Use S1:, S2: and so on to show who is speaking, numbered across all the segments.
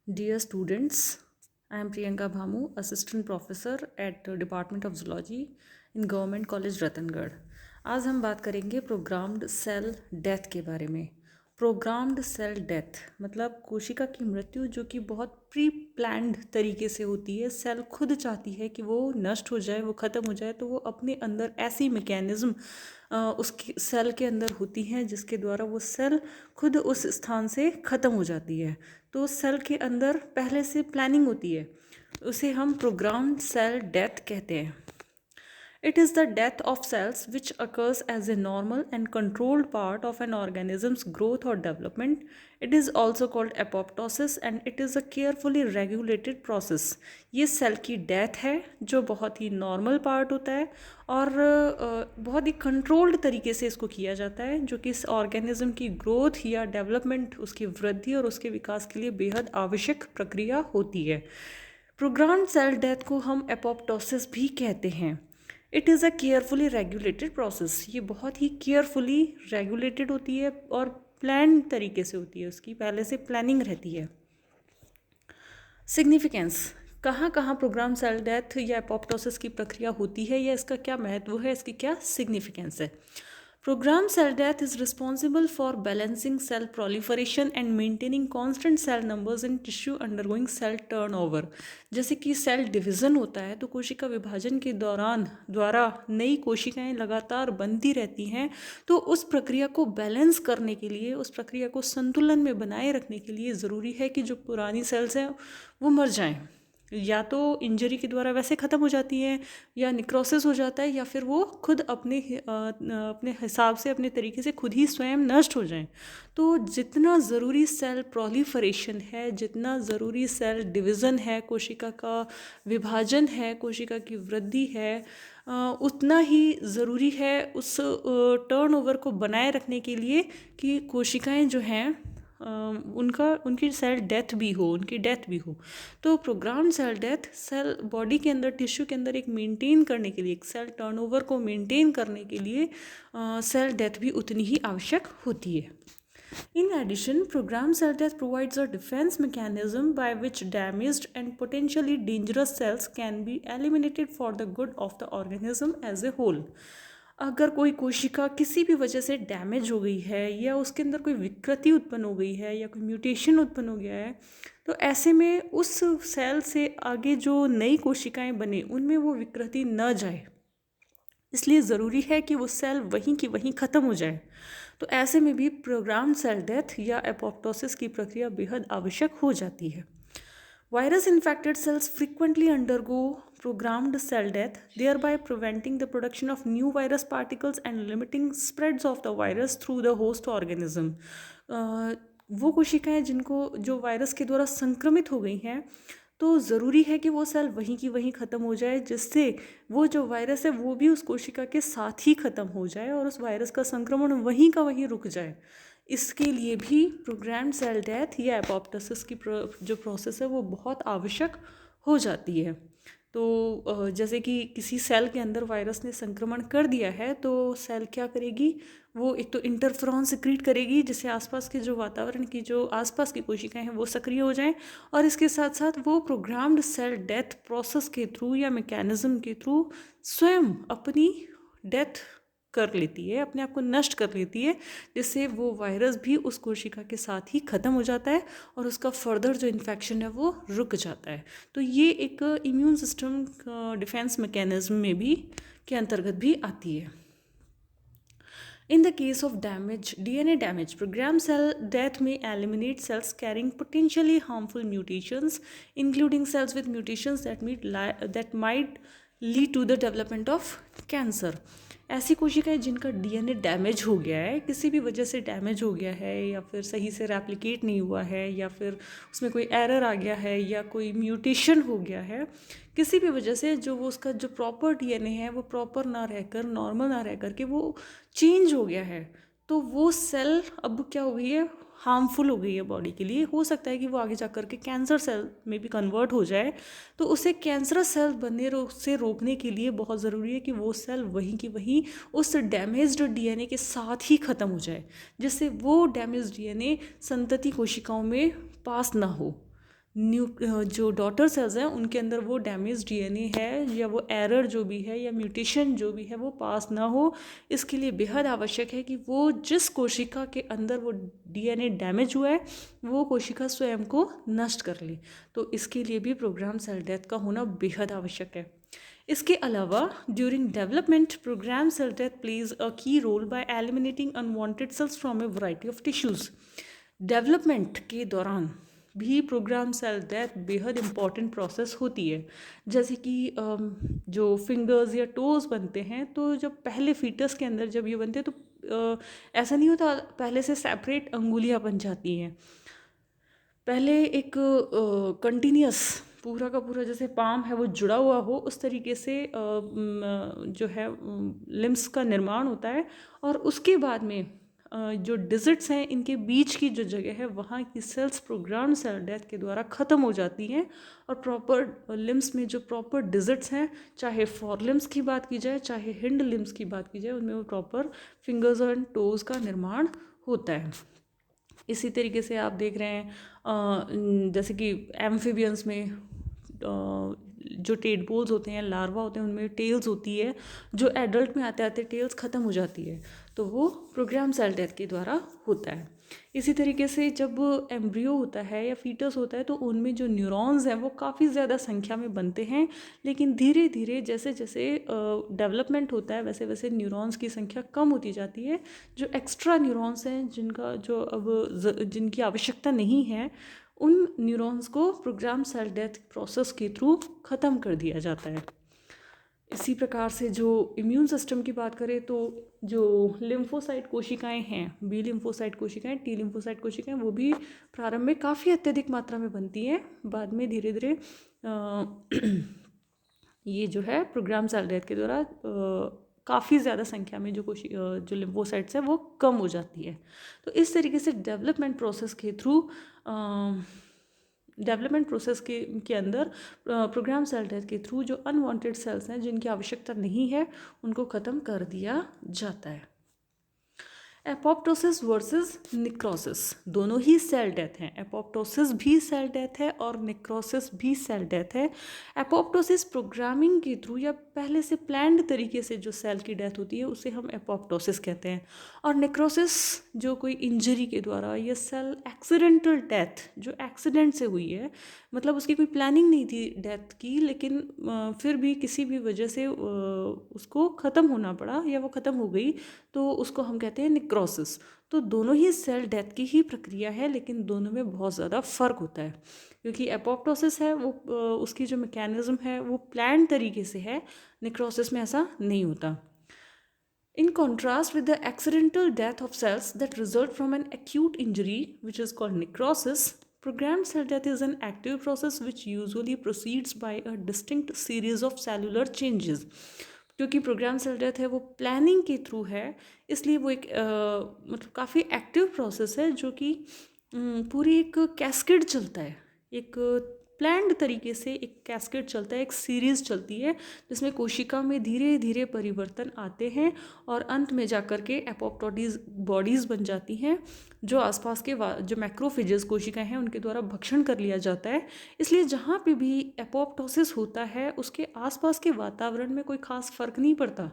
S1: Dear students, I am Priyanka Bhamu, Assistant Professor at Department of Zoology in Government College Ratangarh. आज हम बात करेंगे programmed cell death के बारे में। प्रोग्राम्ड सेल डेथ मतलब कोशिका की मृत्यु जो कि बहुत प्री प्लान्ड तरीके से होती है। सेल खुद चाहती है कि वो नष्ट हो जाए, वो ख़त्म हो जाए, तो वो अपने अंदर ऐसी मैकेनिज़्म उसकी सेल के अंदर होती हैं जिसके द्वारा वो सेल खुद उस स्थान से ख़त्म हो जाती है। तो सेल के अंदर पहले से प्लानिंग होती है, उसे हम प्रोग्राम्ड सेल डेथ कहते हैं। It is the death of cells which occurs as a normal and controlled part of an organism's growth or development. It is also called apoptosis and it is a carefully regulated process. ये cell की death है जो बहुत ही normal part होता है और बहुत ही controlled तरीके से इसको किया जाता है, जो कि इस ऑर्गेनिज्म की ग्रोथ या डेवलपमेंट, उसकी वृद्धि और उसके विकास के लिए बेहद आवश्यक प्रक्रिया होती है। प्रोग्राम्ड सेल डेथ को हम एपोप्टोसिस भी कहते हैं। It is a carefully regulated process. ये बहुत ही केयरफुली रेगुलेटेड होती है और प्लान तरीके से होती है, उसकी पहले से प्लानिंग रहती है। सिग्निफिकेंस, कहाँ कहाँ प्रोग्राम सेल डेथ या एपोप्टोसिस की प्रक्रिया होती है या इसका क्या महत्व है, इसकी क्या सिग्निफिकेंस है। Program cell death is responsible for balancing cell proliferation and maintaining constant cell numbers in tissue undergoing cell turnover. जैसे कि सेल डिवीज़न होता है तो कोशिका विभाजन के दौरान द्वारा नई कोशिकाएं लगातार बनती रहती हैं, तो उस प्रक्रिया को बैलेंस करने के लिए, उस प्रक्रिया को संतुलन में बनाए रखने के लिए ज़रूरी है कि जो पुरानी सेल्स हैं वो मर जाएं, या तो इंजरी के द्वारा वैसे ख़त्म हो जाती हैं या निक्रोसिस हो जाता है, या फिर वो खुद अपने हिसाब से, अपने तरीके से खुद ही स्वयं नष्ट हो जाएं। तो जितना ज़रूरी सेल प्रोलिफरेशन है, जितना ज़रूरी सेल डिवीज़न है, कोशिका का विभाजन है, कोशिका की वृद्धि है, उतना ही ज़रूरी है उस टर्नओवर को बनाए रखने के लिए कि कोशिकाएं जो हैं उनकी सेल डेथ भी हो, उनकी डेथ भी हो। तो program cell death cell body के अंदर, टिश्यू के अंदर एक मेंटेन करने के लिए, एक सेल टर्नओवर को मेंटेन करने के लिए सेल डेथ भी उतनी ही आवश्यक होती है। In addition, programmed cell death provides a defense mechanism by which damaged and potentially dangerous cells can be eliminated for the good of the organism as a whole. अगर कोई कोशिका किसी भी वजह से डैमेज हो गई है या उसके अंदर कोई विकृति उत्पन्न हो गई है या कोई म्यूटेशन उत्पन्न हो गया है, तो ऐसे में उस सेल से आगे जो नई कोशिकाएं बने उनमें वो विकृति न जाए, इसलिए ज़रूरी है कि वो सेल वहीं की वहीं ख़त्म हो जाए। तो ऐसे में भी प्रोग्राम्ड सेल डेथ या एपोप्टोसिस की प्रक्रिया बेहद आवश्यक हो जाती है। Virus infected cells frequently undergo programmed cell death, thereby preventing the production of new virus particles and limiting spreads of the virus through the host organism. वो कोशिकाएं जो वायरस के द्वारा संक्रमित हो गई हैं, तो ज़रूरी है कि वो सेल वहीं की वहीं ख़त्म हो जाए, जिससे वो जो वायरस है वो भी उस कोशिका के साथ ही ख़त्म हो जाए और उस वायरस का संक्रमण वहीं का वहीं रुक जाए। इसके लिए भी प्रोग्राम्ड सेल डेथ या एपोप्टोसिस की जो प्रोसेस है वो बहुत आवश्यक हो जाती है। तो जैसे कि किसी सेल के अंदर वायरस ने संक्रमण कर दिया है तो सेल क्या करेगी, वो एक तो इंटरफेरॉन सिक्रीट करेगी जिससे आसपास के जो वातावरण की जो आसपास की कोशिकाएं हैं वो सक्रिय हो जाएं, और इसके साथ साथ वो प्रोग्राम्ड सेल डेथ प्रोसेस के थ्रू या मैकेनिज्म के थ्रू स्वयं अपनी डेथ कर लेती है, अपने आप को नष्ट कर लेती है, जिससे वो वायरस भी उस कोशिका के साथ ही ख़त्म हो जाता है और उसका फर्दर जो इन्फेक्शन है वो रुक जाता है। तो ये एक इम्यून सिस्टम डिफेंस मैकेनिज्म में भी के अंतर्गत भी आती है। In the case of DNA damage, programmed cell death may eliminate cells carrying potentially harmful mutations, including cells with mutations that might lead to the development of cancer. ऐसी कोशिकाएं जिनका डीएनए डैमेज हो गया है, किसी भी वजह से डैमेज हो गया है, या फिर सही से रेप्लिकेट नहीं हुआ है, या फिर उसमें कोई एरर आ गया है, या कोई म्यूटेशन हो गया है, किसी भी वजह से जो वो उसका जो प्रॉपर डीएनए है वो प्रॉपर ना रहकर, नॉर्मल ना रह करके वो चेंज हो गया है, तो वो सेल अब क्या हो गई है, हार्मफुल हो गई है बॉडी के लिए। हो सकता है कि वो आगे जा कर के कैंसर सेल में भी कन्वर्ट हो जाए, तो उसे कैंसरस सेल बनने से रोकने के लिए बहुत ज़रूरी है कि वो सेल वहीं की वहीं उस डैमेज्ड डीएनए के साथ ही ख़त्म हो जाए, जिससे वो डैमेज्ड डीएनए संतति कोशिकाओं में पास ना हो, जो डॉटर सेल्स हैं उनके अंदर वो डैमेज डीएनए है या वो एरर जो भी है या म्यूटेशन जो भी है वो पास ना हो, इसके लिए बेहद आवश्यक है कि वो जिस कोशिका के अंदर वो डीएनए डैमेज हुआ है वो कोशिका स्वयं को नष्ट कर ले। तो इसके लिए भी प्रोग्राम सेल डेथ का होना बेहद आवश्यक है। इसके अलावा during development programme cell death plays a key role by eliminating unwanted cells from a variety of tissues. Development के दौरान भी प्रोग्राम सेल डेथ बेहद इम्पॉर्टेंट प्रोसेस होती है। जैसे कि जो फिंगर्स या टोज़ बनते हैं, तो जब पहले फीटस के अंदर जब ये बनते हैं तो ऐसा नहीं होता पहले से सेपरेट अंगुलियां बन जाती हैं। पहले एक कंटिन्यूस पूरा का पूरा जैसे पाम है वो जुड़ा हुआ हो, उस तरीके से जो है लिम्स का निर्माण होता है। और उसके बाद में जो डिजिट्स हैं इनके बीच की जो जगह है वहाँ की सेल्स प्रोग्राम सेल डेथ के द्वारा ख़त्म हो जाती हैं। और प्रॉपर लिम्स में जो प्रॉपर डिजिट्स हैं, चाहे फॉर लिम्स की बात की जाए चाहे हिंड लिम्स की बात की जाए, उनमें वो प्रॉपर फिंगर्स एंड टोज़ का निर्माण होता है। इसी तरीके से आप देख रहे हैं जैसे कि एम्फीबियंस में जो टेडपोल्स होते हैं, लार्वा होते हैं, उनमें टेल्स होती है। जो एडल्ट में आते आते टेल्स ख़त्म हो जाती है, तो वो प्रोग्राम सेल डेथ के द्वारा होता है। इसी तरीके से जब एम्ब्रियो होता है या फीटस होता है तो उनमें जो न्यूरॉन्स हैं वो काफ़ी ज़्यादा संख्या में बनते हैं, लेकिन धीरे धीरे जैसे जैसे डेवलपमेंट होता है वैसे वैसे न्यूरॉन्स की संख्या कम होती जाती है। जो एक्स्ट्रा न्यूरॉन्स हैं जिनका जो अब जिनकी आवश्यकता नहीं है, उन न्यूरॉन्स को प्रोग्राम सेल डेथ प्रोसेस के थ्रू ख़त्म कर दिया जाता है। इसी प्रकार से जो इम्यून सिस्टम की बात करें तो जो लिम्फोसाइट कोशिकाएं हैं, बी लिम्फोसाइट कोशिकाएं, टी लिम्फोसाइट कोशिकाएं, वो भी प्रारंभ में काफ़ी अत्यधिक मात्रा में बनती हैं। बाद में धीरे धीरे ये जो है प्रोग्राम सेल डेथ के द्वारा काफ़ी ज़्यादा संख्या में जो लिम्फोसाइट्स हैं वो कम हो जाती है। तो इस तरीके से डेवलपमेंट प्रोसेस के थ्रू डेवलपमेंट प्रोसेस के अंदर प्रोग्राम सेल डेथ के थ्रू जो अनवांटेड सेल्स हैं जिनकी आवश्यकता नहीं है उनको ख़त्म कर दिया जाता है। एपोप्टोसिस वर्सेस निक्रोसिस दोनों ही सेल डेथ हैं। एपोप्टोसिस भी सेल डेथ है और निक्रोसिस भी सेल डेथ है। एपोप्टोसिस प्रोग्रामिंग के थ्रू या पहले से प्लान्ड तरीके से जो सेल की डेथ होती है उसे हम एपोप्टोसिस कहते हैं। और निक्रोसिस जो कोई इंजरी के द्वारा या सेल एक्सीडेंटल डेथ जो एक्सीडेंट से हुई है, मतलब उसकी कोई प्लानिंग नहीं थी डेथ की, लेकिन फिर भी किसी भी वजह से उसको ख़त्म होना पड़ा या वो ख़त्म हो गई, तो उसको हम कहते हैं निक्रोसिस। तो दोनों ही सेल डेथ की ही प्रक्रिया है, लेकिन दोनों में बहुत ज़्यादा फ़र्क होता है। क्योंकि एपोप्टोसिस है वो उसकी जो मैकेनिज़्म है वो प्लान तरीके से है, निक्रोसिस में ऐसा नहीं होता। In contrast with the accidental death of cells that result from an acute injury, which is called necrosis, programmed cell death is an active process which usually proceeds by a distinct series of cellular changes. क्योंकि programme cell death है वो planning के through है, इसलिए वो एक मतलब काफ़ी एक्टिव प्रोसेस है जो कि पूरी एक कैस्केड चलता है, एक प्लान्ड तरीके से एक कैस्केड चलता है, एक सीरीज़ चलती है जिसमें कोशिका में धीरे धीरे परिवर्तन आते हैं और अंत में जाकर के एपोप्टोटिस बॉडीज़ बन जाती हैं जो आसपास के जो मैक्रोफेजेस कोशिकाएं हैं उनके द्वारा भक्षण कर लिया जाता है। इसलिए जहाँ पे भी एपोप्टोसिस होता है उसके आसपास के वातावरण में कोई ख़ास फ़र्क नहीं पड़ता,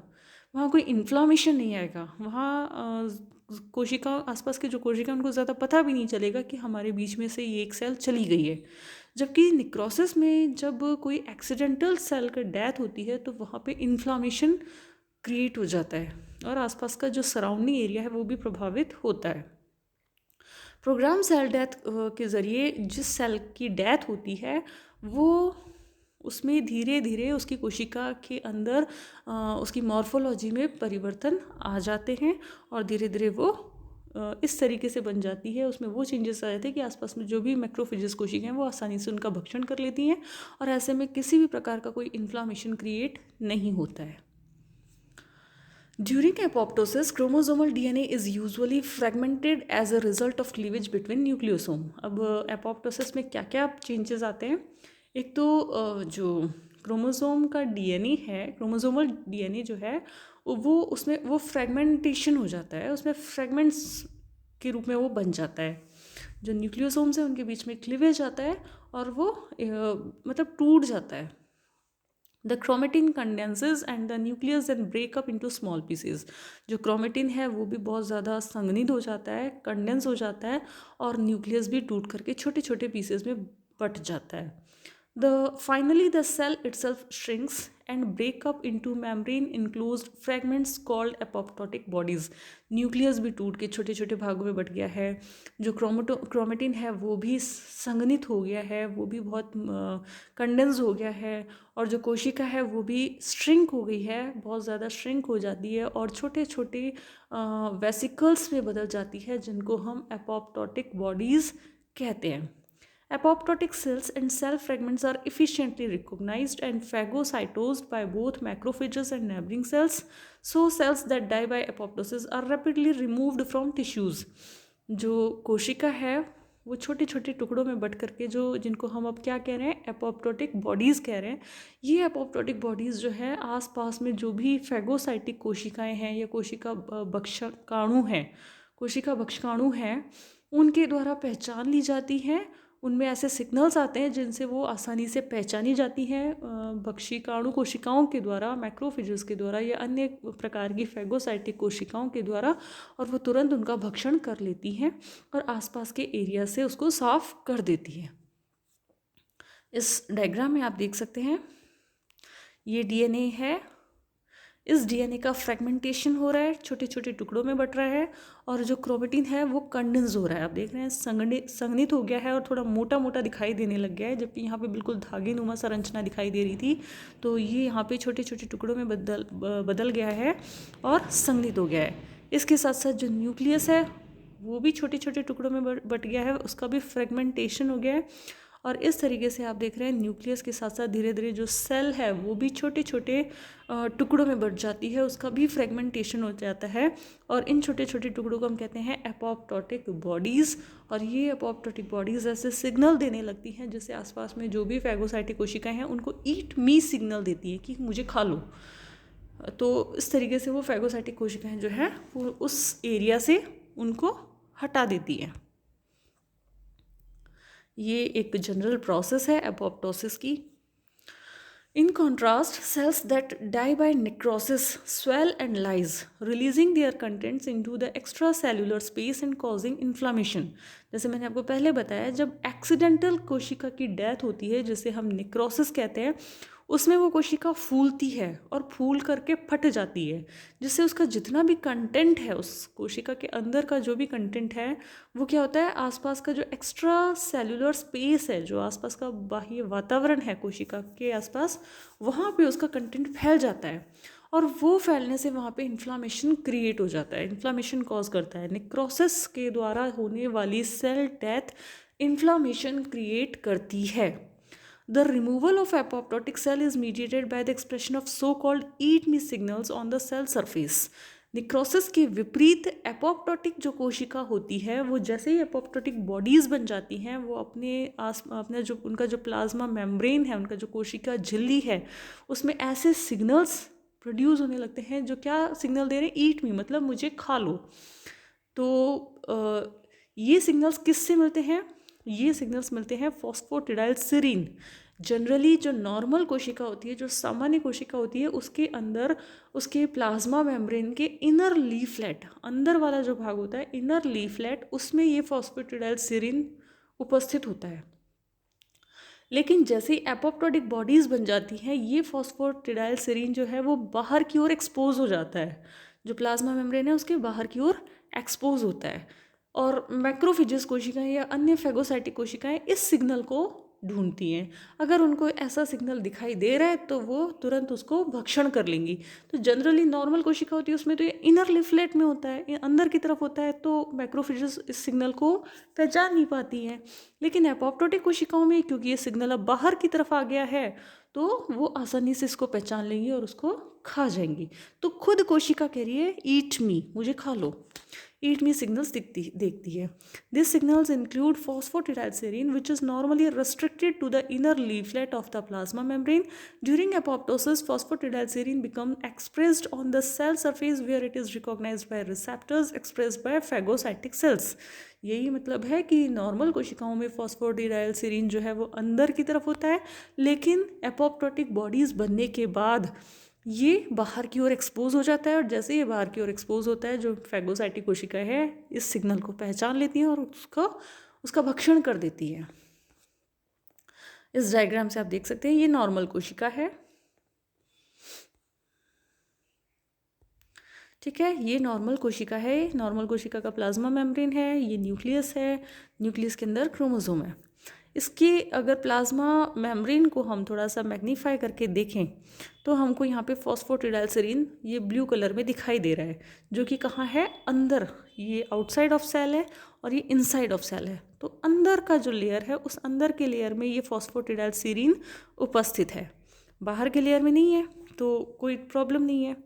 S1: वहाँ कोई इन्फ्लामेशन नहीं आएगा, वहाँ कोशिका आसपास के जो कोशिका उनको ज़्यादा पता भी नहीं चलेगा कि हमारे बीच में से ये एक सेल चली गई है। जबकि निक्रोसिस में जब कोई एक्सीडेंटल सेल का डेथ होती है तो वहाँ पे इन्फ्लामेशन क्रिएट हो जाता है और आसपास का जो सराउंडिंग एरिया है वो भी प्रभावित होता है। प्रोग्राम सेल डेथ के ज़रिए जिस सेल की डेथ होती है वो उसमें धीरे धीरे उसकी कोशिका के अंदर उसकी मॉर्फोलॉजी में परिवर्तन आ जाते हैं और धीरे धीरे वो इस तरीके से बन जाती है, उसमें वो चेंजेस आ जाते हैं कि आसपास में जो भी मैक्रोफेजेस कोशिकाएं हैं वो आसानी से उनका भक्षण कर लेती हैं और ऐसे में किसी भी प्रकार का कोई इन्फ्लामेशन क्रिएट नहीं होता है। During apoptosis, chromosomal DNA is usually fragmented as a result of cleavage between nucleosome. अब apoptosis में क्या क्या चेंजेस आते हैं? एक तो जो क्रोमोसोम का डीएनए है, क्रोमोसोमल डीएनए जो है वो उसमें वो फ्रेगमेंटेशन हो जाता है, उसमें फ्रेगमेंट्स के रूप में वो बन जाता है। जो न्यूक्लियोसोम्स हैं उनके बीच में क्लीवेज आता है और वो मतलब टूट जाता है। The chromatin condenses and the nucleus then break up into small pieces. जो क्रोमेटिन है वो भी बहुत ज़्यादा संघनित हो जाता है, कंडेंस हो जाता है, और न्यूक्लियस भी टूट करके छोटे छोटे पीसेस में बट जाता है। Finally, the cell itself shrinks and break up into membrane enclosed fragments called apoptotic bodies. Nucleus भी टूट के छोटे छोटे भागों में बट गया है, जो क्रोमेटिन है वो भी संघनित हो गया है, वो भी बहुत कंडेंस हो गया है, और जो कोशिका है वो भी श्रिंक हो गई है, बहुत ज़्यादा श्रिंक हो जाती है और छोटे छोटे वेसिकल्स में बदल जाती है, जिनको हम एपोप्टोटिक बॉडीज़ कहते हैं। Apoptotic cells and cell fragments are efficiently recognized and phagocytosed by both macrophages and neighboring cells. So cells that die by apoptosis are rapidly removed from tissues. जो कोशिका है वो छोटे छोटे टुकड़ों में बट करके, जो जिनको हम अब क्या कह रहे हैं, एपोप्टोटिक बॉडीज़ कह रहे हैं, ये एपोप्टोटिक बॉडीज़ जो है आसपास में जो भी फैगोसाइटिक कोशिकाएं हैं या कोशिका भक्षकाणु हैं उनके द्वारा पहचान ली जाती हैं। उनमें ऐसे सिग्नल्स आते हैं जिनसे वो आसानी से पहचानी जाती हैं भक्षिकाणु कोशिकाओं के द्वारा, मैक्रोफेजेस के द्वारा या अन्य प्रकार की फैगोसाइटिक कोशिकाओं के द्वारा, और वो तुरंत उनका भक्षण कर लेती हैं और आसपास के एरिया से उसको साफ कर देती हैं। इस डायग्राम में आप देख सकते हैं ये डीएनए है, इस डीएनए का फ्रेगमेंटेशन हो रहा है, छोटे छोटे टुकड़ों में बट रहा है, और जो क्रोमेटिन है वो कंडेंस हो रहा है। आप देख रहे हैं संघनित हो गया है और थोड़ा मोटा मोटा दिखाई देने लग गया है, जबकि यहाँ पे बिल्कुल धागे नुमा संरचना दिखाई दे रही थी, तो ये यहाँ पे छोटे छोटे टुकड़ों में बदल गया है और संघनित हो गया है। इसके साथ साथ जो न्यूक्लियस है वो भी छोटे छोटे टुकड़ों में बट गया है, उसका भी फ्रेगमेंटेशन हो गया है, और इस तरीके से आप देख रहे हैं न्यूक्लियस के साथ साथ धीरे धीरे जो सेल है वो भी छोटे छोटे टुकड़ों में बट जाती है, उसका भी फ्रेगमेंटेशन हो जाता है, और इन छोटे छोटे टुकड़ों को हम कहते हैं एपोप्टोटिक बॉडीज़। और ये एपोप्टोटिक बॉडीज़ ऐसे सिग्नल देने लगती हैं जिससे आसपास में जो भी फैगोसाइटिक कोशिकाएं हैं उनको ईट मी सिग्नल देती है कि मुझे खा लो। तो इस तरीके से वो फैगोसाइटिक कोशिकाएं जो है वो उस एरिया से उनको हटा देती है। ये एक जनरल प्रोसेस है एपोप्टोसिस की। In contrast, cells that die by necrosis swell and lyse, releasing their contents into the extracellular space and causing inflammation. जैसे मैंने आपको पहले बताया, जब एक्सीडेंटल कोशिका की डेथ होती है जिसे हम नेक्रोसिस कहते हैं, उसमें वो कोशिका फूलती है और फूल करके फट जाती है, जिससे उसका जितना भी कंटेंट है, उस कोशिका के अंदर का जो भी कंटेंट है वो क्या होता है, आसपास का जो एक्स्ट्रा सेल्यूलर स्पेस है, जो आसपास का बाह्य वातावरण है कोशिका के आसपास, वहाँ पे उसका कंटेंट फैल जाता है, और वो फैलने से वहाँ पे इन्फ्लामेशन क्रिएट हो जाता है, इन्फ्लामेशन कॉज करता है। नेक्रोसिस के द्वारा होने वाली सेल डेथ इन्फ्लामेशन क्रिएट करती है। The removal of apoptotic cell is mediated by the expression of so-called eat me signals on the cell surface. Necrosis के विपरीत एपोप्टोटिक जो कोशिका होती है वो जैसे ही एपोप्टोटिक बॉडीज़ बन जाती हैं, वो अपने जो उनका जो प्लाज्मा मेम्ब्रेन है, उनका जो कोशिका झिल्ली है, उसमें ऐसे सिग्नल्स प्रोड्यूस होने लगते हैं जो क्या सिग्नल दे रहे हैं, ईट मी मतलब मुझे खा लो। तो ये सिग्नल्स किससे मिलते हैं? ये सिग्नल्स मिलते हैं फॉस्फोटिडाइलसिरीन। जनरली जो नॉर्मल कोशिका होती है, जो सामान्य कोशिका होती है, उसके अंदर उसके प्लाज्मा मेम्ब्रेन के इनर लीफलेट, अंदर वाला जो भाग होता है इनर लीफलेट, उसमें ये फॉस्फोटिडाइलसिरीन उपस्थित होता है। लेकिन जैसे ही एपोप्टोटिक बॉडीज़ बन जाती हैं, ये फॉस्फोटिडाइलसिरीन जो है वो बाहर की ओर एक्सपोज हो जाता है, जो प्लाज्मा मेम्ब्रेन है उसके बाहर की ओर एक्सपोज होता है, और मैक्रोफेजेस कोशिकाएं या अन्य फैगोसाइटिक कोशिकाएं इस सिग्नल को ढूंढती हैं। अगर उनको ऐसा सिग्नल दिखाई दे रहा है तो वो तुरंत उसको भक्षण कर लेंगी। तो जनरली नॉर्मल कोशिका होती है उसमें तो ये इनर लिफलेट में होता है, ये अंदर की तरफ होता है, तो मैक्रोफेजेस इस सिग्नल को पहचान नहीं पाती हैं। लेकिन एपोप्टोटिक कोशिकाओं में क्योंकि ये सिग्नल अब बाहर की तरफ आ गया है, तो वो आसानी से इसको पहचान लेंगी और उसको खा जाएंगी। तो खुद कोशिका कह रही है ईट मी, मुझे खा लो, ईट मी सिग्नल्स देखती है। This signals include phosphatidylserine which is normally restricted to the inner leaflet of the plasma membrane. During apoptosis, phosphatidylserine become expressed on the cell surface where it is recognized by receptors expressed by phagocytic cells. यही मतलब है कि normal कोशिकाओं में फॉस्फोडिडाइलसिरीन जो है वो अंदर की तरफ होता है, लेकिन एपोप्टोटिक बॉडीज बनने के बाद ये बाहर की ओर एक्सपोज हो जाता है, और जैसे ये बाहर की ओर एक्सपोज होता है, जो फैगोसाइटिक कोशिका है इस सिग्नल को पहचान लेती हैं और उसका भक्षण कर देती है। इस डायग्राम से आप देख सकते हैं ये नॉर्मल कोशिका है, ठीक है, ये नॉर्मल कोशिका है। नॉर्मल कोशिका का प्लाज्मा मेम्ब्रेन है, ये न्यूक्लियस है, न्यूक्लियस के अंदर क्रोमोसोम है। इसके अगर प्लाज्मा मेम्ब्रेन को हम थोड़ा सा मैग्नीफाई करके देखें तो हमको यहाँ पे फॉस्फोटिडाइलसरीन ये ब्लू कलर में दिखाई दे रहा है, जो कि कहाँ है, अंदर, ये आउटसाइड ऑफ सेल है और ये इनसाइड ऑफ सेल है। तो अंदर का जो लेयर है उस अंदर के लेयर में ये फॉस्फोटिडाइलसरीन उपस्थित है, बाहर के लेयर में नहीं है, तो कोई प्रॉब्लम नहीं है।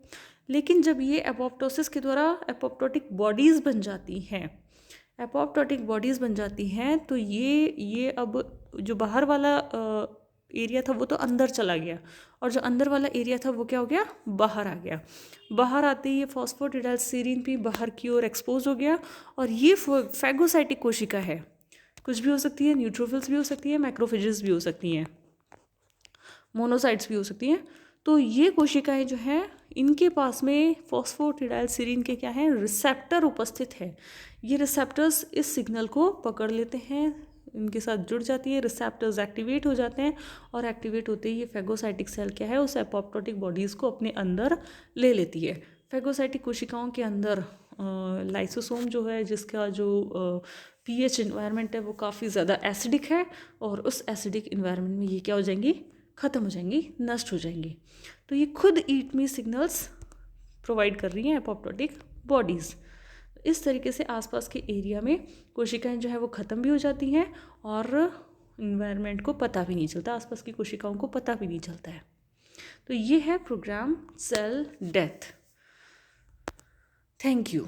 S1: लेकिन जब ये एपोप्टोसिस के द्वारा एपोप्टोटिक बॉडीज़ बन जाती हैं, एपोप्टोटिक बॉडीज़ बन जाती हैं, तो ये अब जो बाहर वाला एरिया था वो तो अंदर चला गया, और जो अंदर वाला एरिया था वो क्या हो गया, बाहर आ गया। बाहर आते ही ये फॉस्फोटिडाइलसरीन भी बाहर की ओर एक्सपोज हो गया, और ये फैगोसाइटिक कोशिका है, कुछ भी हो सकती है, न्यूट्रोफिल्स भी हो सकती है, मैक्रोफेजेस भी हो सकती हैं, मोनोसाइट्स भी हो सकती हैं। तो ये कोशिकाएं जो हैं इनके पास में फॉस्फोटिडाइलसरीन के क्या हैं, रिसेप्टर उपस्थित है। ये रिसेप्टर्स इस सिग्नल को पकड़ लेते हैं, इनके साथ जुड़ जाती है, रिसेप्टर्स एक्टिवेट हो जाते हैं, और एक्टिवेट होते ही ये फैगोसाइटिक सेल क्या है, उस एपोप्टोटिक बॉडीज़ को अपने अंदर ले लेती है। फैगोसाइटिक कोशिकाओं के अंदर लाइसोसोम जो है, जिसका जो पीएच इन्वायरमेंट है वो काफ़ी ज़्यादा एसिडिक है, और उस एसिडिक इन्वायरमेंट में ये क्या हो जाएंगी, ख़त्म हो जाएंगी, नष्ट हो जाएंगी। तो ये खुद ईट मी सिग्नल्स प्रोवाइड कर रही हैं एपोप्टोटिक बॉडीज़। इस तरीके से आसपास के एरिया में कोशिकाएं जो है वो ख़त्म भी हो जाती हैं, और इन्वायरमेंट को पता भी नहीं चलता, आसपास की कोशिकाओं को पता भी नहीं चलता है। तो ये है program cell death. Thank you.